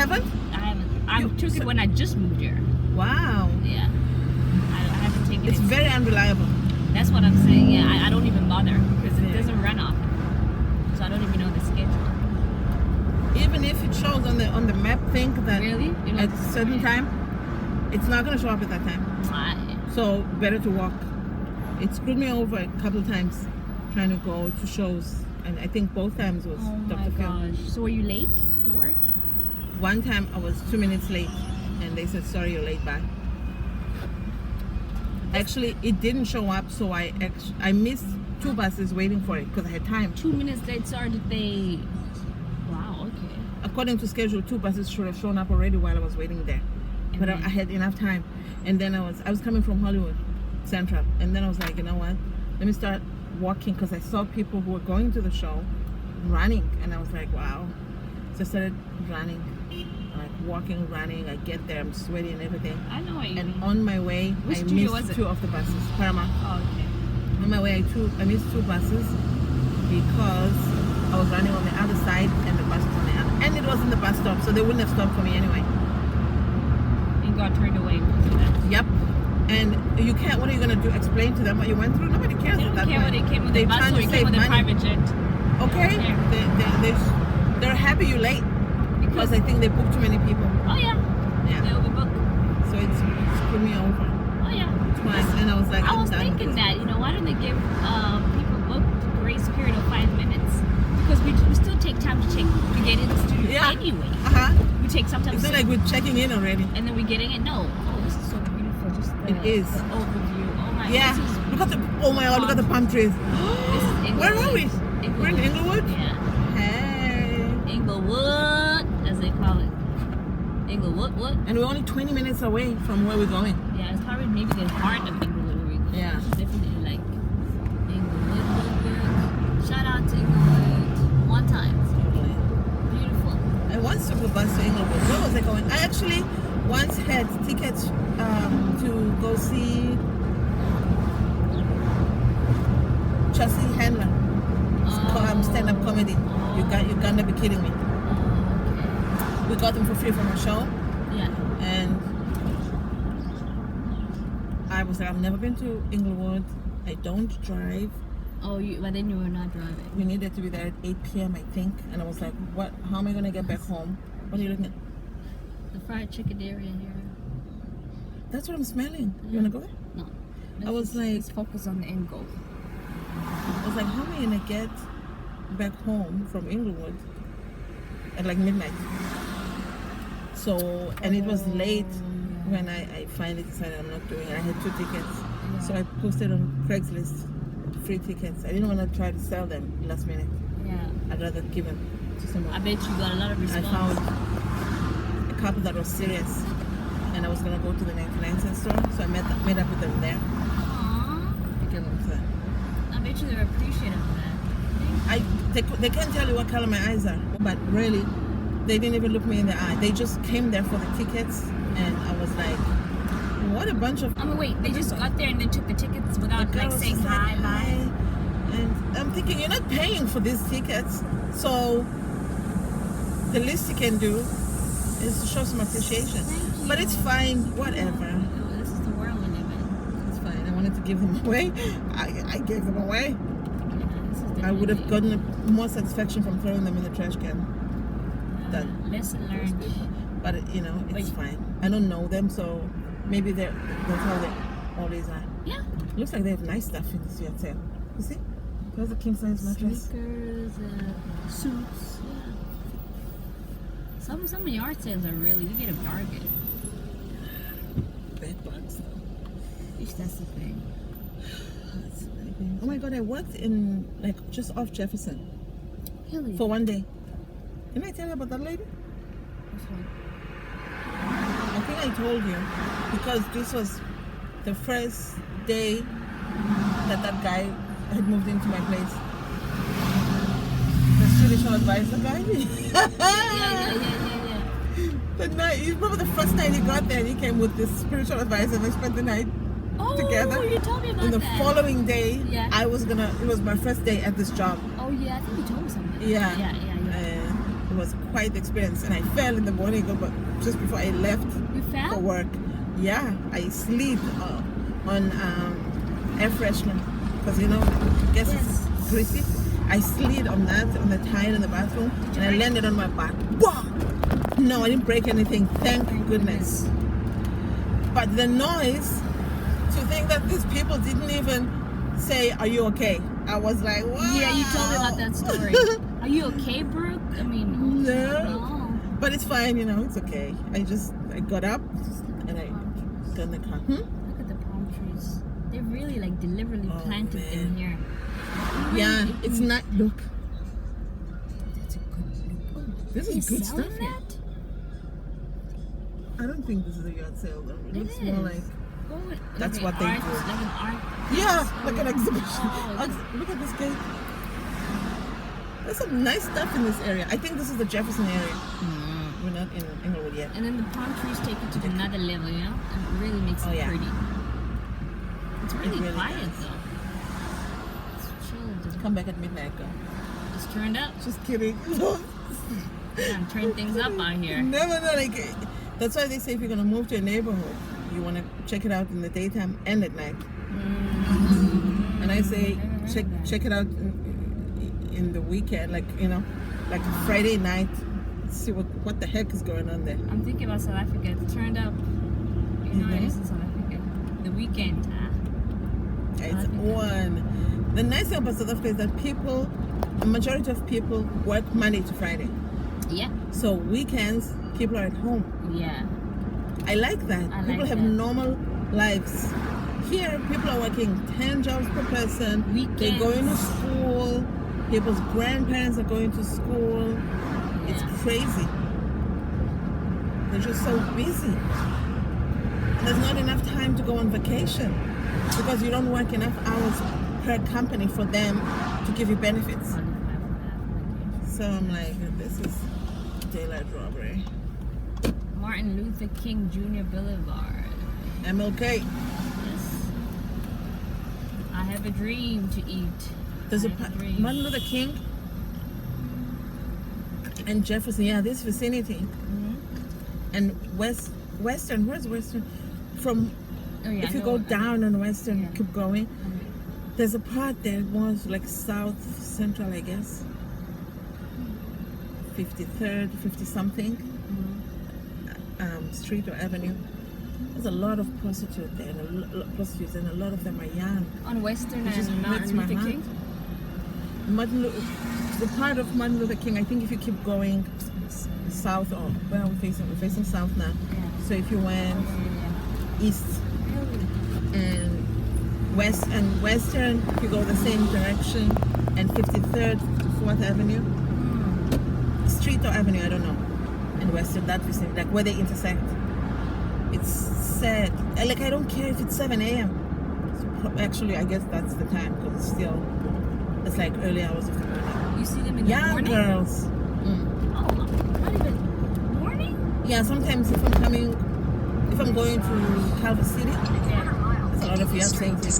haven't? I haven't. I took it when I just moved here. Wow. Yeah. I haven't taken it. It's very unreliable. That's what I'm saying. Yeah, I don't even bother because it doesn't run off. So I don't even know the schedule. Even if it shows on the map thing that Really? at a certain time, it's not going to show up at that time. So better to walk. It screwed me over a couple of times trying to go to shows, and I think both times was Dr. Phil. So were you late for work? One time I was 2 minutes late, and they said, sorry, you're late, bye. Actually, it didn't show up, so I missed 2 buses waiting for it because I had time. 2 minutes late, sorry, did they... Wow, okay. According to schedule, 2 buses should have shown up already while I was waiting there. But I had enough time. And then I was coming from Hollywood Central, and then I was like, you know what? Let me start walking because I saw people who were going to the show running, and I was like, wow. So I started running, like walking, running. I get there, I'm sweaty and everything. I know what you And mean. on my way, Which I studio missed was it? 2 of the buses. Paramount. Oh, okay. On my way, I missed 2 buses because I was running on the other side and the bus was on the other. And it wasn't the bus stop, so they wouldn't have stopped for me anyway. And got turned away because of that. Yep. And you can't, what are you going to do? Explain to them what you went through? Nobody cares They at don't that care point. whether it came with They're a bus trying or to it save came with a money. private jet. Okay? Yeah. They're happy you're late because I think they booked too many people. Oh, yeah. Yeah. They overbooked. So it screwed me over Oh, yeah. twice. And I was like, I I'm was done with thinking this. that, why don't they give people booked grace period of 5 minutes? Because we still take time to get in the studio anyway. We take sometimes. It's not like we're checking in already. And then we're getting it. No. Oh, this is so beautiful. Just the, It is. the overview. Oh my. Yeah. This is, Look at the, oh my God, look at the palm trees. this is Inglewood. Where are we? Inglewood. We're in Inglewood? Yeah. Hey. Inglewood, as they call it. Inglewood, what? And we're only 20 minutes away from where we're going. Yeah, it's probably maybe the heart of Inglewood where we go. Yeah. It's definitely like Inglewood. Shout out to Inglewood. One time. Totally. Beautiful. I once took a bus to Inglewood. Where was I going? I actually once had tickets to go see Chelsea Handler. Stand-up comedy. You gotta be kidding me. Okay. We got them for free from our show. Yeah. And I was like, I've never been to Inglewood. I don't drive. Oh, but then you were not driving. We needed to be there at 8 p.m. I think. And I was like, what? How am I gonna get back home? What are you looking at? The fried chicken area here. That's what I'm smelling. You wanna go there? No. I was like, let's focus on the end goal. I was like, how am I gonna get back home from Inglewood at like midnight? So, and it was late when I finally decided I'm not doing it. I had 2 tickets. So I posted on Craigslist free tickets. I didn't want to try to sell them last minute. Yeah. I'd rather give them to someone. I bet you got a lot of response. I found a couple that was serious, and I was gonna go to the 99-cent store, so I met up with them there. Aww. Because of that. I bet you they're appreciative of that. They can't tell you what color my eyes are, but really, they didn't even look me in the eye. They just came there for the tickets, and I was like, what a bunch of... I mean, wait, they just got there and they took the tickets without like saying hi, bye. And I'm thinking, you're not paying for these tickets, so the least you can do is to show some appreciation. But it's fine, whatever. This is the world we live in. It's fine. I wanted to give them away. I gave them away. Yeah, I would have gotten more satisfaction from throwing them in the trash can. Lesson learned. But it's fine. I don't know them, so maybe that's how they always are. Yeah. Looks like they have nice stuff in this yard sale. You see? There's a king size mattress. Sneakers, suits. Yeah. Some yard sales are really, you get a bargain. Bed bugs though. Ish, that's the thing. Oh my God! I worked in just off Jefferson. Really? For one day. Didn't I tell you about that lady? Which one? I think I told you because this was the first day that guy had moved into my place. The spiritual advisor guy. Yeah. The night, you remember the first night he got there and he came with this spiritual advisor and they spent the night together. Oh, you told me about and the that. following day, Yeah. it was my first day at this job. Oh yeah, I think you told me something. Yeah. Yeah. It was quite the experience. And I fell in the morning, but just before I left You fell? for work. Yeah, I slid on air freshener because I guess Yes. it's greasy. I slid on the tile in the bathroom, and I landed on my back. Wah! No, I didn't break anything. Thank goodness. But the noise, to think that these people didn't even say, "Are you okay?" I was like, "Wow." Yeah, you told me about that story. Are you okay, Brooke? I mean, No. But it's fine, it's okay. I got up and I got in the car. Look at the palm trees. They really like deliberately planted them here. Yeah, it's not. Look, That's a good look. this is good stuff here. That? I don't think this is a yard sale though. It looks more like that's like what they art, do. Like an art. Yeah, like an exhibition. Oh, Look at this gate. There's some nice stuff in this area. I think this is the Jefferson area. We're not in Inglewood yet. And then the palm trees take it to another level, and it really makes it pretty. It's really quiet though. It's chill. Just Come back at midnight, girl. Just turned up. Just kidding. Yeah, turn things up out here. Never know. Like, that's why they say if you're gonna move to a neighborhood, you want to check it out in the daytime and at night. And I say check it out in the weekend, like like Friday night. See what the heck is going on there. I'm thinking about South Africa. It's turned up. It is in South Africa. The weekend, It's on. The nice thing about South Africa is that a majority of people work Monday to Friday. Yeah. So weekends, people are at home. Yeah. I like that. People have normal lives. Here, people are working 10 jobs per person. Weekends. They're going to school. People's grandparents are going to school. It's crazy. They're just so busy. And there's not enough time to go on vacation because you don't work enough hours per company for them to give you benefits. So I'm like, this is daylight robbery. Martin Luther King Jr. Boulevard. MLK. Yes. I have a dream to eat. There's Martin Luther King and Jefferson. Yeah, this vicinity. And Western. Where's Western? From if you go down on Western, keep going. There's a part there was like South Central, I guess. 53rd, 50 something street or avenue. There's a lot of prostitutes there, and a lot of them are young. On Western Which and Martin Luther King? The part of Martin Luther King, I think if you keep going south, or where are we facing south now. Yeah. So if you went east and west and western, you go the same direction, and 53rd, 4th Avenue, street or avenue, I don't know. And western, that vicinity, like where they intersect. It's sad. Like, I don't care if it's 7 a.m. Actually, I guess that's the time because it's like early hours of the morning. You see them in the morning? Young girls. Oh, not even morning? Yeah, sometimes if I'm going to Culver City, there's a lot of young things.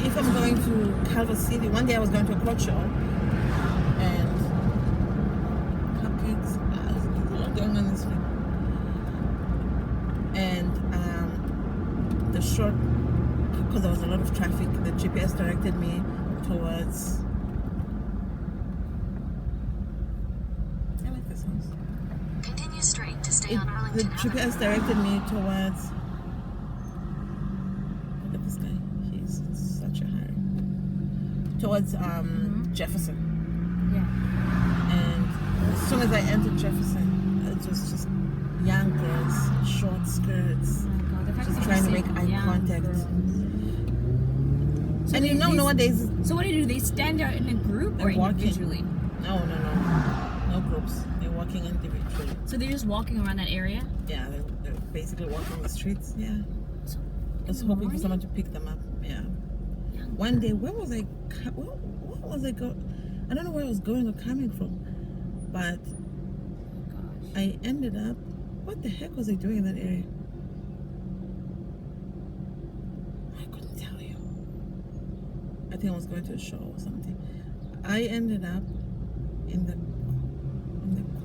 If I'm going to Culver City, one day I was going to a clock show and cupcakes, there's a lot going on this week. And the short, because there was a lot of traffic, the GPS directed me towards. I like this house. Continue straight to stay on Arlington. The GPS directed me towards. Look at this guy. He's such a hurry. Towards Jefferson. Yeah. And as soon as I entered Jefferson, it was just young girls, short skirts, just trying to make eye contact. So and nowadays. So what do? They stand out in a group or individually? No. No groups. They're walking individually. So they're just walking around that area? Yeah, they're basically walking the streets. Yeah. So I was hoping for someone to pick them up. Yeah. One day, where was I? What was I going? I don't know where I was going or coming from, but I ended up. What the heck was I doing in that area? I couldn't tell you. I think I was going to a show or something. I ended up in the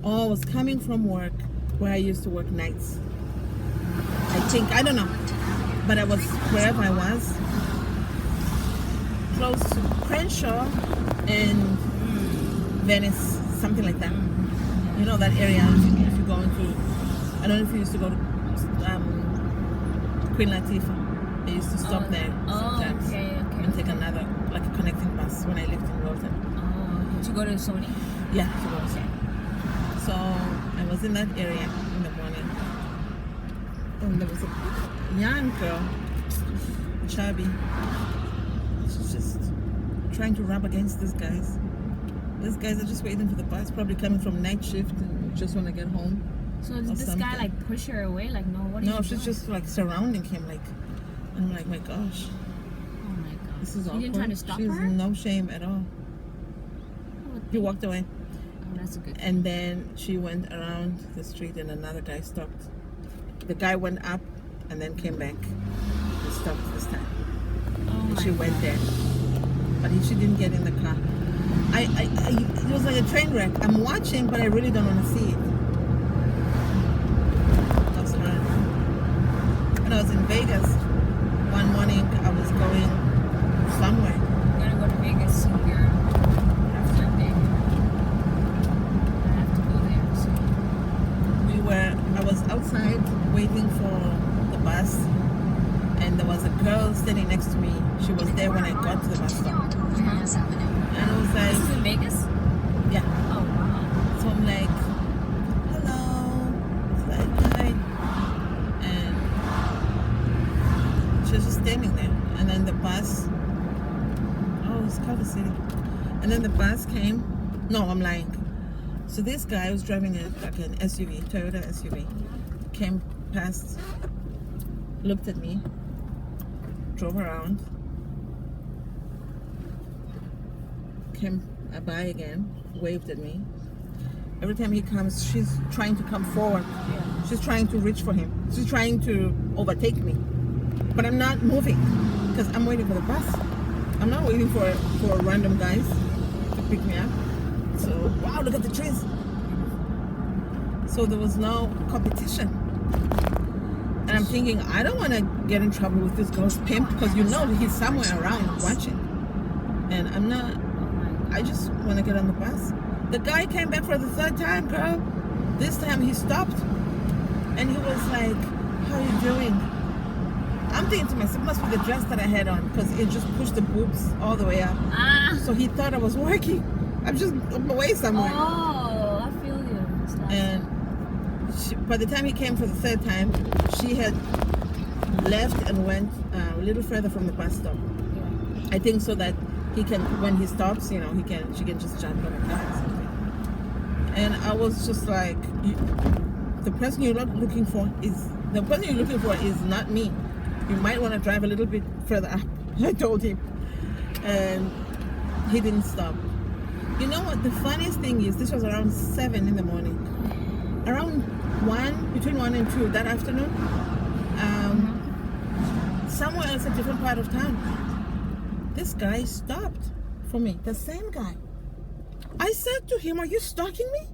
or was coming from work where I used to work nights. I don't know, but I was wherever I was, close to Crenshaw and Venice, something like that. You know that area. If you go into, I don't know if you used to go to Queen Latifah. I used to stop there sometimes and take another, like a connecting bus when I lived in Wilton. Oh, okay. To go to Sony? Yeah, to go to Sony. So I was in that area in the morning, and there was a young girl, chubby. She's just trying to rub against these guys. These guys are just waiting for the bus, probably coming from night shift and just want to get home. So did this guy like push her away? Like, no, what are you doing? No, she's just like surrounding him, like, and I'm like, my gosh. Oh my god. This is awkward. You didn't try to stop She's her? no shame at all. He walked away. Oh, that's a good thing. And then she went around the street and another guy stopped. The guy went up and then came back. He stopped this time. Oh And she went there. But she didn't get in the car. It was like a train wreck. I'm watching, but I really don't want to see it. That's her. When I was in Vegas, one morning I was going somewhere. I'm gonna go to Vegas here after a day. I have to go there. So. I was outside waiting for the bus, and there was a girl standing next to me. She was there when I got to the bus stop. And I was like, This is in Vegas? yeah. Oh wow. So I'm like, hello. It's like, hi. And she was just standing there. And then the bus, it's Culver City. And then the bus came. No, I'm lying. So this guy was driving like an SUV, Toyota SUV, came past, looked at me, drove around, came by again, waved at me. Every time he comes, she's trying to come forward. She's trying to reach for him. She's trying to overtake me. But I'm not moving because I'm waiting for the bus. I'm not waiting for random guys to pick me up. So, wow, look at the trees. So there was no competition. And I'm thinking, I don't want to get in trouble with this girl's pimp because you know he's somewhere around watching. And I'm not, I just want to get on the bus. The guy came back for the third time, girl. This time he stopped. And he was like, how are you doing? I'm thinking to myself, it must be the dress that I had on because it just pushed the boobs all the way up. So he thought I was working. I'm just away somewhere. Oh, I feel you. And by the time he came for the third time, she had left and went a little further from the bus stop. Yeah. I think so that he can, when he stops, she can just jump on the car or something. And I was just like, the person you're looking for is not me. You might want to drive a little bit further up. I told him, and he didn't stop. You know what? The funniest thing is, this was around 7 in the morning. Around between 1 and 2 that afternoon, somewhere else, a different part of town, this guy stopped for me. The same guy. I said to him, "Are you stalking me?"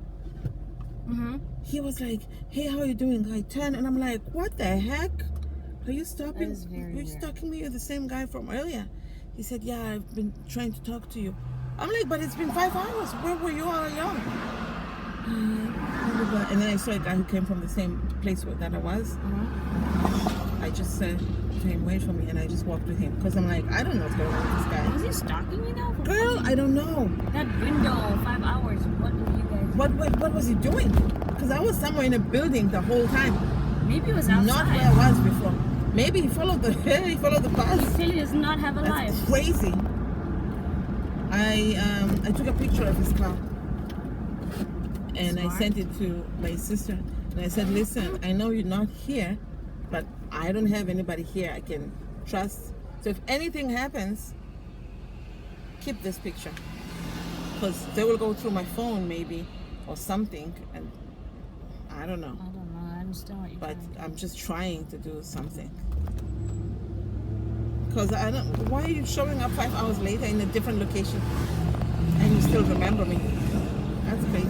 He was like, "Hey, how are you doing?" I turned and I'm like, "What the heck? Are you stopping? Are you stalking me? You're the same guy from earlier." He said, "Yeah, I've been trying to talk to you." I'm like, "But it's been 5 hours. Where were you all along?" And then I saw a guy who came from the same place that I was. I just said to him, "Wait for me," and I just walked with him because I'm like, I don't know what's going on with this guy. Was he stalking you now? Girl, I don't know. That window, 5 hours. What were you guys? What was he doing? Because I was somewhere in a building the whole time. Maybe it was outside. Not where I was before. Maybe he followed the bus. He clearly does not have a life. That's crazy. I took a picture of his car and I sent it to my sister. And I said, "Listen, I know you're not here, but I don't have anybody here I can trust. So if anything happens, keep this picture. Because they will go through my phone maybe or something. And I don't know. I understand what you're But saying. I'm just trying to do something. Because why are you showing up 5 hours later in a different location and you still remember me?